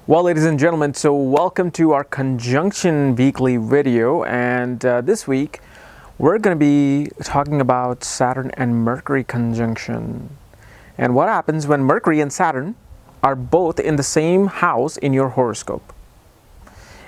Well, ladies and gentlemen, so welcome to our conjunction weekly video, and this week we're going to be talking about Saturn and Mercury conjunction and what happens when Mercury and Saturn are both in the same house in your horoscope.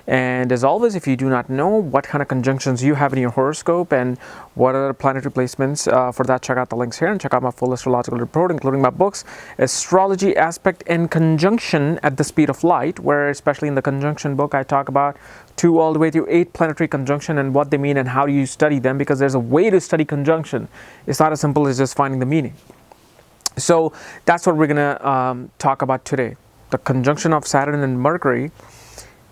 And as always, if you do not know what kind of conjunctions you have in your horoscope and what are the planetary placements, for that, check out the links here and check out my full astrological report, including my books, Astrology, Aspect, and Conjunction at the Speed of Light, where especially in the conjunction book, I talk about 2 all the way to 8 planetary conjunction and what they mean and how do you study them, because there's a way to study conjunction. It's not as simple as just finding the meaning. So that's what we're going to talk about today. The conjunction of Saturn and Mercury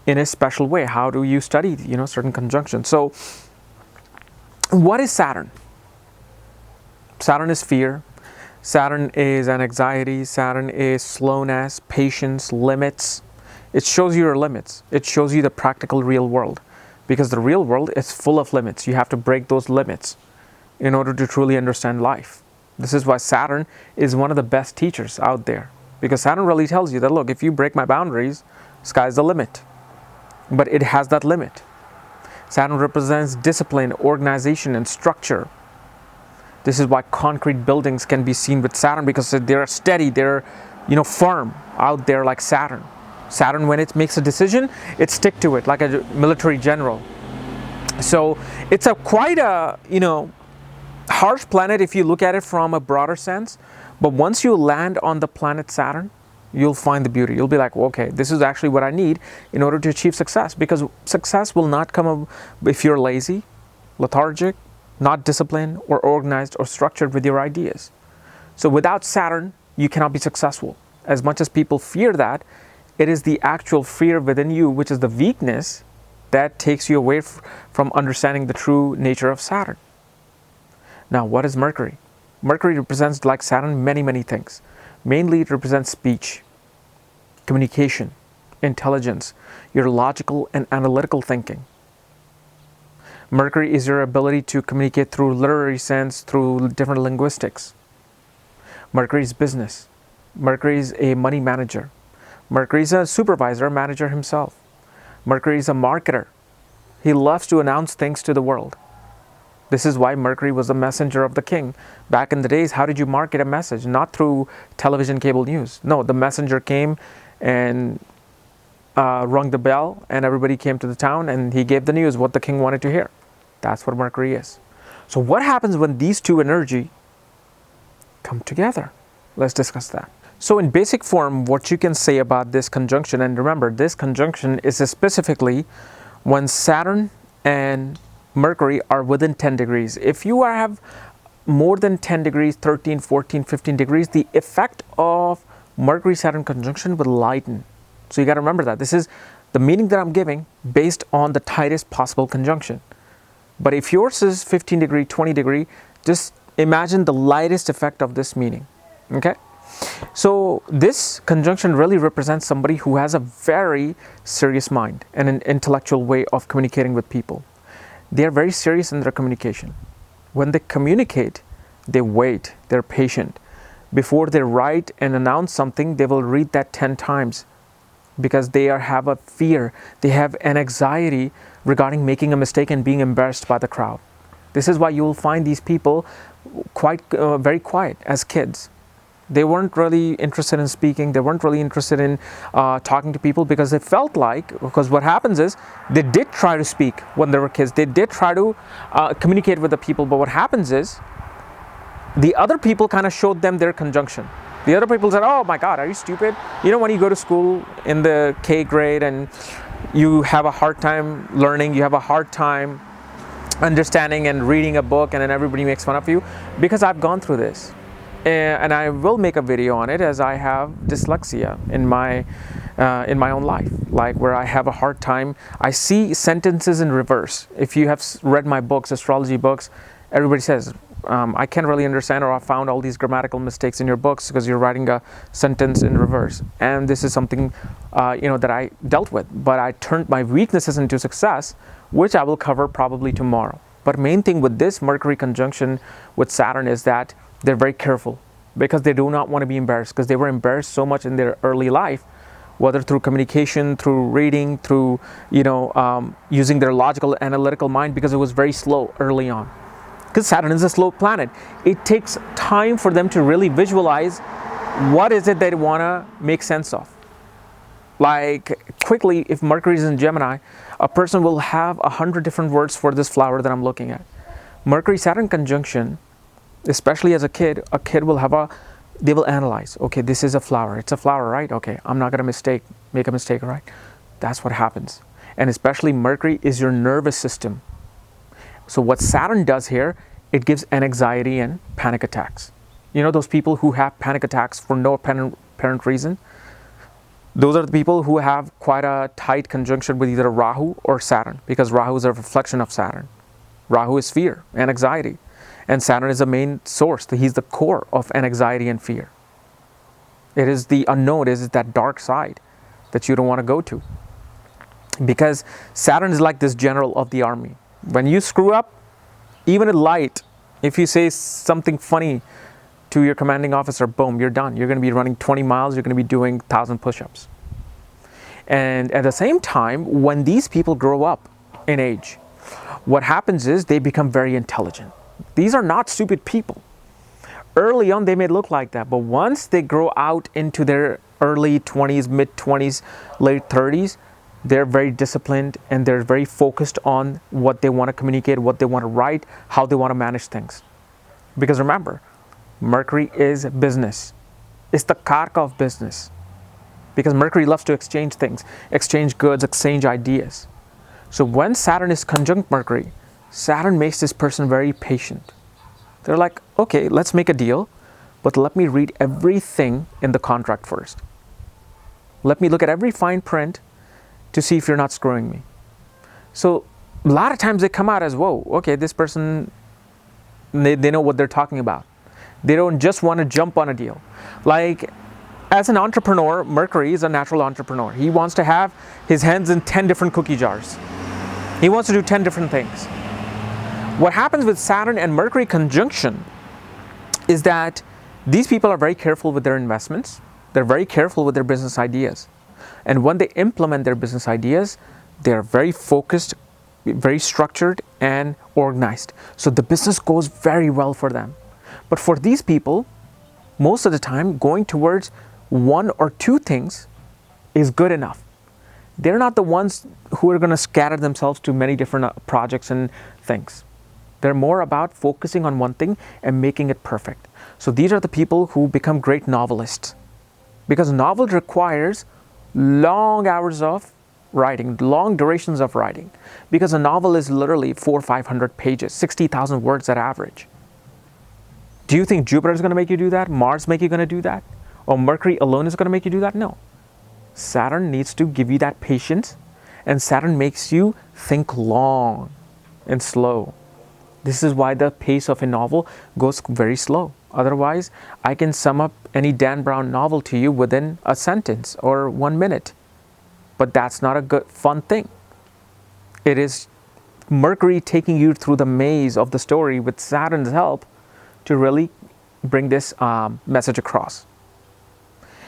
in a special way. How do you study, certain conjunctions? So what is Saturn? Saturn is fear. Saturn is an anxiety. Saturn is slowness, patience, limits. It shows you your limits. It shows you the practical real world, because the real world is full of limits. You have to break those limits in order to truly understand life. This is why Saturn is one of the best teachers out there, because Saturn really tells you that, look, if you break my boundaries, sky's the limit. But it has that limit. Saturn represents discipline, organization, and structure. This is why concrete buildings can be seen with Saturn, because they're steady, they're firm out there like Saturn. Saturn, when it makes a decision, it sticks to it like a military general. So it's quite a harsh planet if you look at it from a broader sense. But once you land on the planet Saturn, you'll find the beauty. You'll be like, well, okay, this is actually what I need in order to achieve success, because success will not come if you're lazy, lethargic, not disciplined or organized or structured with your ideas. So without Saturn, you cannot be successful. As much as people fear that, it is the actual fear within you, which is the weakness that takes you away from understanding the true nature of Saturn. Now, what is Mercury? Mercury represents, like Saturn, many, many things. Mainly, it represents speech, communication, intelligence, your logical and analytical thinking. Mercury is your ability to communicate through literary sense, through different linguistics. Mercury is business. Mercury is a money manager. Mercury is a supervisor, manager himself. Mercury is a marketer. He loves to announce things to the world. This is why Mercury was the messenger of the king. Back in the days, how did you market a message? Not through television, cable news. No, the messenger came and rung the bell, and everybody came to the town, and he gave the news, what the king wanted to hear. That's what Mercury is. So what happens when these two energy come together? Let's discuss that. So in basic form, what you can say about this conjunction, and remember, this conjunction is specifically when Saturn and Mercury are within 10 degrees. If you have more than 10 degrees, 13, 14, 15 degrees, the effect of Mercury-Saturn conjunction will lighten. So you got to remember that. This is the meaning that I'm giving based on the tightest possible conjunction. But if yours is 15 degree, 20 degree, just imagine the lightest effect of this meaning. Okay? So this conjunction really represents somebody who has a very serious mind and an intellectual way of communicating with people. They are very serious in their communication. When they communicate, they wait, they're patient. Before they write and announce something, they will read that 10 times, because they have a fear, they have an anxiety regarding making a mistake and being embarrassed by the crowd. This is why you will find these people very quiet as kids. They weren't really interested in speaking. They weren't really interested in talking to people, because they felt like, because what happens is they did try to speak when they were kids. They did try to communicate with the people. But what happens is the other people kind of showed them their conjunction. The other people said, oh my God, are you stupid? When you go to school in the K grade and you have a hard time learning, you have a hard time understanding and reading a book, and then everybody makes fun of you. Because I've gone through this. And I will make a video on it, as I have dyslexia in my own life, like where I have a hard time. I see sentences in reverse. If you have read my books, astrology books, everybody says, I can't really understand, or I found all these grammatical mistakes in your books because you're writing a sentence in reverse. And this is something that I dealt with, but I turned my weaknesses into success, which I will cover probably tomorrow. But main thing with this Mercury conjunction with Saturn is that they're very careful, because they do not want to be embarrassed, because they were embarrassed so much in their early life whether through communication, through reading, through, using their logical, analytical mind, because it was very slow early on. Because Saturn is a slow planet. It takes time for them to really visualize what is it they want to make sense of. Like, quickly, if Mercury is in Gemini, a person will have 100 different words for this flower that I'm looking at. Mercury-Saturn conjunction, especially as a kid will they will analyze, okay, this is a flower. It's a flower, right? Okay, I'm not going to make a mistake, right? That's what happens. And especially Mercury is your nervous system. So what Saturn does here, it gives anxiety and panic attacks. Those people who have panic attacks for no apparent reason, those are the people who have quite a tight conjunction with either Rahu or Saturn, because Rahu is a reflection of Saturn. Rahu is fear and anxiety, and Saturn is the main source. He's the core of anxiety and fear. It is the unknown, it is that dark side that you don't want to go to. Because Saturn is like this general of the army. When you screw up, even at light, if you say something funny to your commanding officer, boom, you're done. You're going to be running 20 miles, you're going to be doing 1,000 push-ups. And at the same time, when these people grow up in age, what happens is they become very intelligent. These are not stupid people. Early on, they may look like that, but once they grow out into their early 20s, mid-20s, late 30s, they're very disciplined and they're very focused on what they want to communicate, what they want to write, how they want to manage things. Because remember, Mercury is business. It's the karka of business. Because Mercury loves to exchange things, exchange goods, exchange ideas. So when Saturn is conjunct Mercury, Saturn makes this person very patient. They're like, okay, let's make a deal, but let me read everything in the contract first. Let me look at every fine print to see if you're not screwing me. So a lot of times they come out as, whoa, okay, this person, they know what they're talking about. They don't just want to jump on a deal. Like, as an entrepreneur, Mercury is a natural entrepreneur. He wants to have his hands in 10 different cookie jars. He wants to do 10 different things. What happens with Saturn and Mercury conjunction is that these people are very careful with their investments. They're very careful with their business ideas. And when they implement their business ideas, they're very focused, very structured, and organized. So the business goes very well for them. But for these people, most of the time, going towards one or two things is good enough. They're not the ones who are going to scatter themselves to many different projects and things. They're more about focusing on one thing and making it perfect. So these are the people who become great novelists. Because a novel requires long hours of writing, long durations of writing. Because a novel is literally 400 or 500 pages, 60,000 words at average. Do you think Jupiter is going to make you do that? Mars make you going to do that? Or Mercury alone is going to make you do that? No. Saturn needs to give you that patience, and Saturn makes you think long and slow. This is why the pace of a novel goes very slow. Otherwise, I can sum up any Dan Brown novel to you within a sentence or 1 minute. But that's not a good, fun thing. It is Mercury taking you through the maze of the story with Saturn's help to really bring this message across.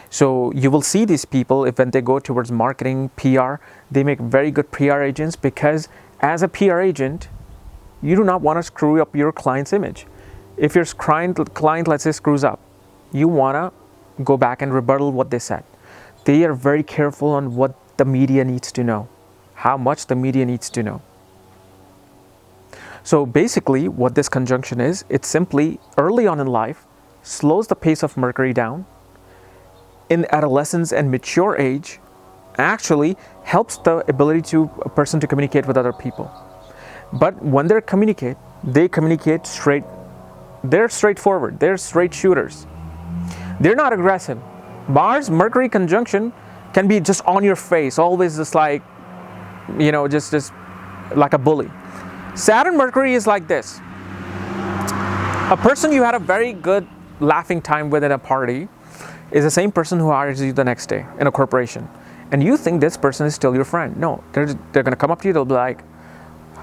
So you will see these people, if when they go towards marketing, PR, they make very good PR agents, because as a PR agent, you do not want to screw up your client's image. If your client, let's say, screws up, you want to go back and rebuttal what they said. They are very careful on what the media needs to know, how much the media needs to know. So basically, what this conjunction is, it's simply early on in life, slows the pace of Mercury down. In adolescence and mature age, actually helps the ability to a person to communicate with other people. But when they communicate straight. They're straightforward. They're straight shooters. They're not aggressive. Mars Mercury conjunction can be just on your face, always just like, just like a bully. Saturn Mercury is like this. A person you had a very good laughing time with at a party is the same person who hires you the next day in a corporation. And you think this person is still your friend. No, they're going to come up to you, they'll be like,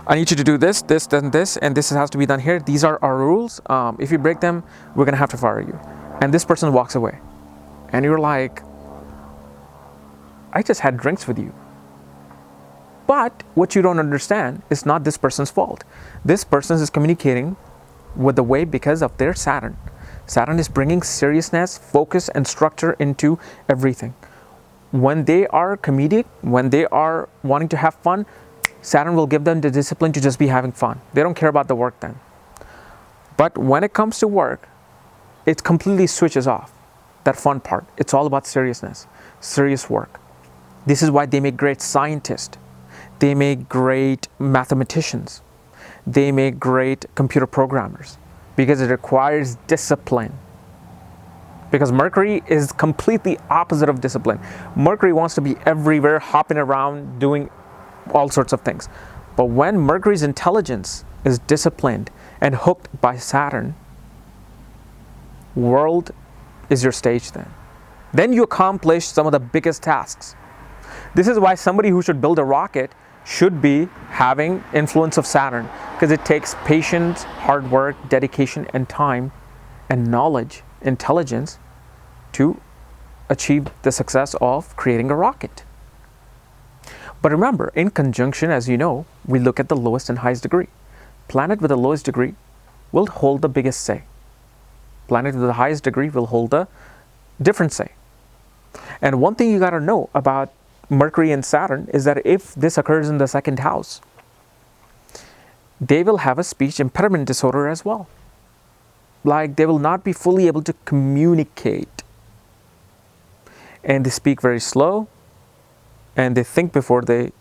I need you to do this, this, and this, and this has to be done here. These are our rules. If you break them, we're going to have to fire you. And this person walks away. And you're like, I just had drinks with you. But what you don't understand is not this person's fault. This person is communicating with the way because of their Saturn. Saturn is bringing seriousness, focus, and structure into everything. When they are comedic, when they are wanting to have fun, Saturn will give them the discipline to just be having fun. They don't care about the work then. But when it comes to work, it completely switches off that fun part. It's all about seriousness, serious work. This is why they make great scientists. They make great mathematicians. They make great computer programmers because it requires discipline. Because Mercury is completely opposite of discipline. Mercury wants to be everywhere, hopping around, doing all sorts of things. But when Mercury's intelligence is disciplined and hooked by Saturn, world is your stage then. Then you accomplish some of the biggest tasks. This is why somebody who should build a rocket should be having influence of Saturn, because it takes patience, hard work, dedication, and time, and knowledge, intelligence to achieve the success of creating a rocket. But remember, in conjunction, as you know, we look at the lowest and highest degree. Planet with the lowest degree will hold the biggest say. Planet with the highest degree will hold the different say. And one thing you got to know about Mercury and Saturn is that if this occurs in the second house, they will have a speech impediment disorder as well. Like they will not be fully able to communicate. And they speak very slow, and they think before they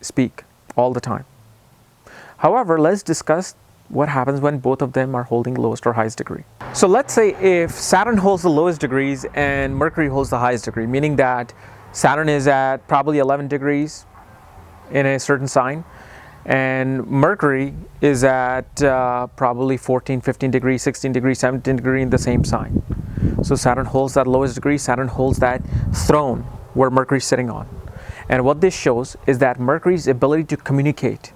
speak all the time. However, let's discuss what happens when both of them are holding lowest or highest degree. So let's say if Saturn holds the lowest degrees and Mercury holds the highest degree, meaning that Saturn is at probably 11 degrees in a certain sign, and Mercury is at probably 14, 15 degrees, 16 degrees, 17 degrees in the same sign. So Saturn holds that lowest degree, Saturn holds that throne where Mercury is sitting on. And what this shows is that Mercury's ability to communicate,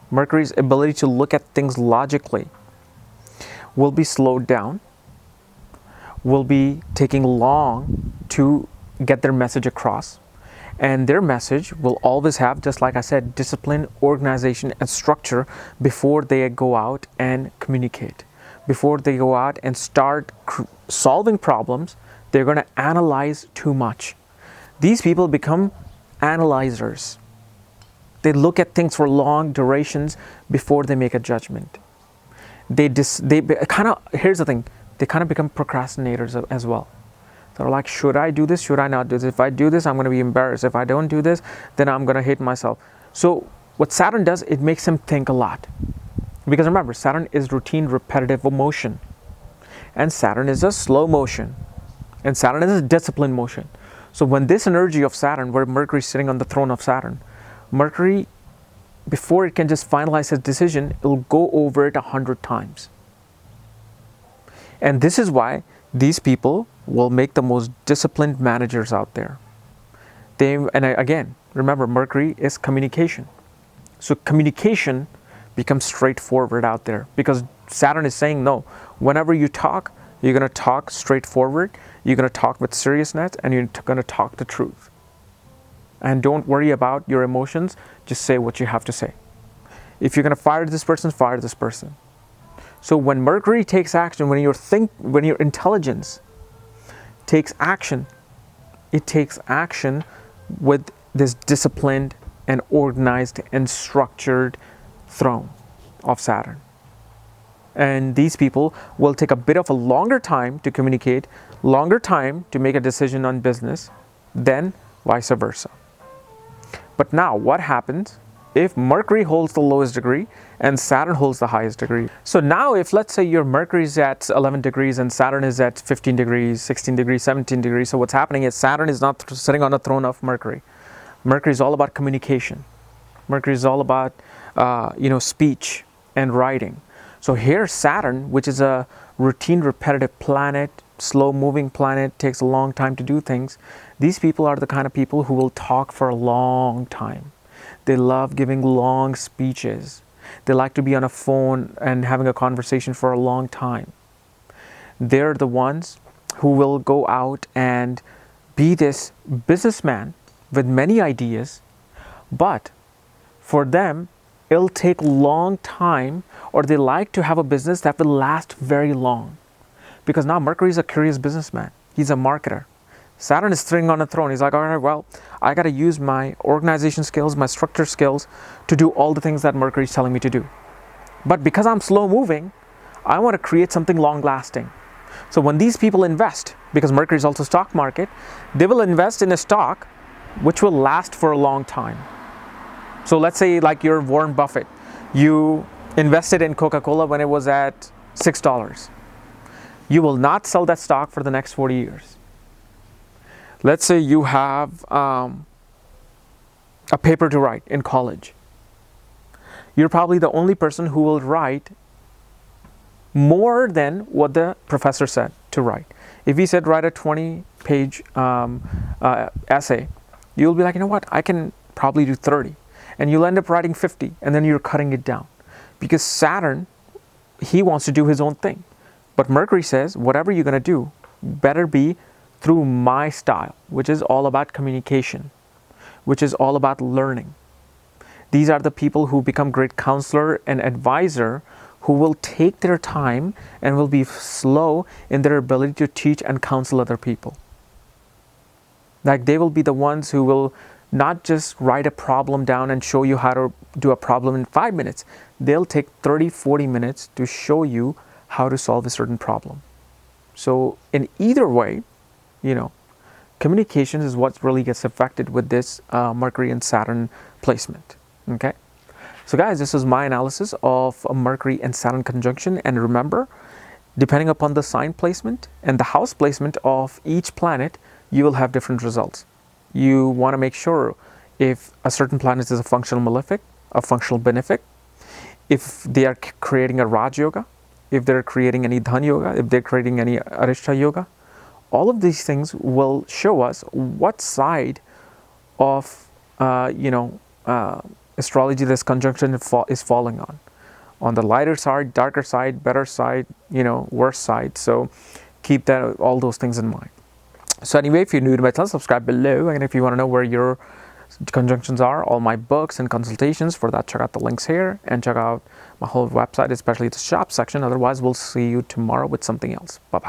Mercury's ability to look at things logically will be slowed down, will be taking long to get their message across. And their message will always have, just like I said, discipline, organization, and structure before they go out and communicate. Before they go out and start solving problems, they're going to analyze too much. These people become analyzers. They look at things for long durations before they make a judgment. Here's the thing, they kind of become procrastinators as well. They're like, should I do this? Should I not do this? If I do this, I'm going to be embarrassed. If I don't do this, then I'm going to hate myself. So what Saturn does, it makes him think a lot. Because remember, Saturn is routine, repetitive motion. And Saturn is a slow motion. And Saturn is a disciplined motion. So when this energy of Saturn, where Mercury is sitting on the throne of Saturn, Mercury, before it can just finalize his decision, it will go over it 100 times. And this is why these people will make the most disciplined managers out there. Again, remember, Mercury is communication. So communication becomes straightforward out there because Saturn is saying, no, whenever you talk, you're going to talk straightforward, you're going to talk with seriousness, and you're going to talk the truth. And don't worry about your emotions, just say what you have to say. If you're going to fire this person, fire this person. So when Mercury takes action, when your intelligence takes action, it takes action with this disciplined and organized and structured throne of Saturn. And these people will take a bit of a longer time to communicate, longer time to make a decision on business, than vice versa. But now what happens if Mercury holds the lowest degree and Saturn holds the highest degree? So now if, let's say, your Mercury is at 11 degrees and Saturn is at 15 degrees, 16 degrees, 17 degrees. So what's happening is Saturn is not sitting on the throne of Mercury. Mercury is all about communication. Mercury is all about, speech and writing. So here Saturn, which is a routine, repetitive planet, slow-moving planet, takes a long time to do things. These people are the kind of people who will talk for a long time. They love giving long speeches. They like to be on a phone and having a conversation for a long time. They're the ones who will go out and be this businessman with many ideas, but for them, it'll take long time, or they like to have a business that will last very long. Because now Mercury is a curious businessman. He's a marketer. Saturn is sitting on a throne. He's like, all right, well, I got to use my organization skills, my structure skills to do all the things that Mercury is telling me to do. But because I'm slow moving, I want to create something long lasting. So when these people invest, because Mercury is also stock market, they will invest in a stock which will last for a long time. So let's say like you're Warren Buffett. You invested in Coca-Cola when it was at $6. You will not sell that stock for the next 40 years. Let's say you have a paper to write in college. You're probably the only person who will write more than what the professor said to write. If he said write a 20-page essay, you'll be like, you know what, I can probably do 30. And you'll end up writing 50, and then you're cutting it down. Because Saturn, he wants to do his own thing. But Mercury says, whatever you're going to do, better be through my style, which is all about communication, which is all about learning. These are the people who become great counselor and advisor, who will take their time and will be slow in their ability to teach and counsel other people. Like they will be the ones who will not just write a problem down and show you how to do a problem in 5 minutes. They'll take 30, 40 minutes to show you how to solve a certain problem. So in either way, communication is what really gets affected with this Mercury and Saturn placement. Okay. So guys, this is my analysis of a Mercury and Saturn conjunction. And remember, depending upon the sign placement and the house placement of each planet, you will have different results. You want to make sure if a certain planet is a functional malefic, a functional benefic, if they are creating a Raj Yoga, if they're creating any Dhan Yoga, if they're creating any Arishta Yoga, all of these things will show us what side of, astrology this conjunction is falling on the lighter side, darker side, better side, worse side. So keep all those things in mind. So anyway, if you're new to my channel, subscribe below. And if you want to know where your conjunctions are, all my books and consultations, for that, check out the links here and check out my whole website, especially the shop section. Otherwise, we'll see you tomorrow with something else. Bye-bye.